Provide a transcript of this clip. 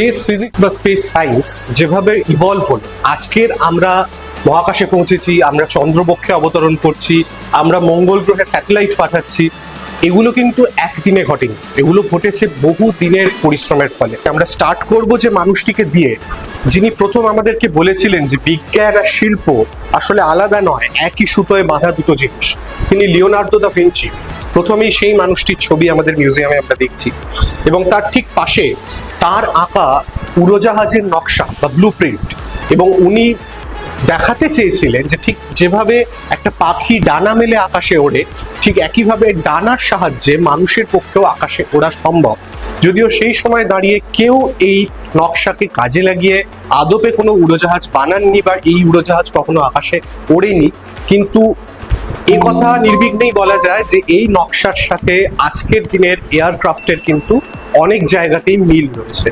Space physics বা space science যেভাবে evolve হলো, আজকের আমরা মহাকাশে পৌঁছেছি, আমরা চন্দ্রবক্ষে অবতরণ করছি, আমরা মঙ্গল গ্রহে স্যাটেলাইট পাঠাচ্ছি, এগুলো কিন্তু একদিনে ঘটেনি, এগুলো ঘটেছে বহু দিনের পরিশ্রমের ফলে। আমরা স্টার্ট করব যে মানুষটিকে দিয়ে, যিনি প্রথম আমাদেরকে বলেছিলেন যে বিজ্ঞান আর শিল্প আসলে আলাদা নয়, একই সুতোয় বাঁধা দুটো জিনিস। তিনি লিওনার্দো দা ভিঞ্চি। প্রথমেই সেই মানুষটির ছবি আমাদের মিউজিয়ামে আমরা দেখছি, এবং তার ঠিক পাশে তার আঁকা উড়োজাহাজের নকশা বা ব্লু প্রিন্ট। এবং উনি দেখাতে চেয়েছিলেন যে ঠিক যেভাবে একটা পাখি ডানা মেলে আকাশে ওড়ে, ঠিক একইভাবে ডানার সাহায্যে মানুষের পক্ষেও আকাশে ওড়া সম্ভব। যদিও সেই সময় দাঁড়িয়ে কেউ এই নকশাকে কাজে লাগিয়ে আদপে কোনো উড়োজাহাজ বানাননি বা এই উড়োজাহাজ কখনো আকাশে ওড়েনি, কিন্তু এই কথা নির্বিঘ্নেই বলা যায় যে এই নকশার সাথে আজকের দিনের এয়ারক্রাফটের কিন্তু অনেক জায়গাতেই মিল রয়েছে।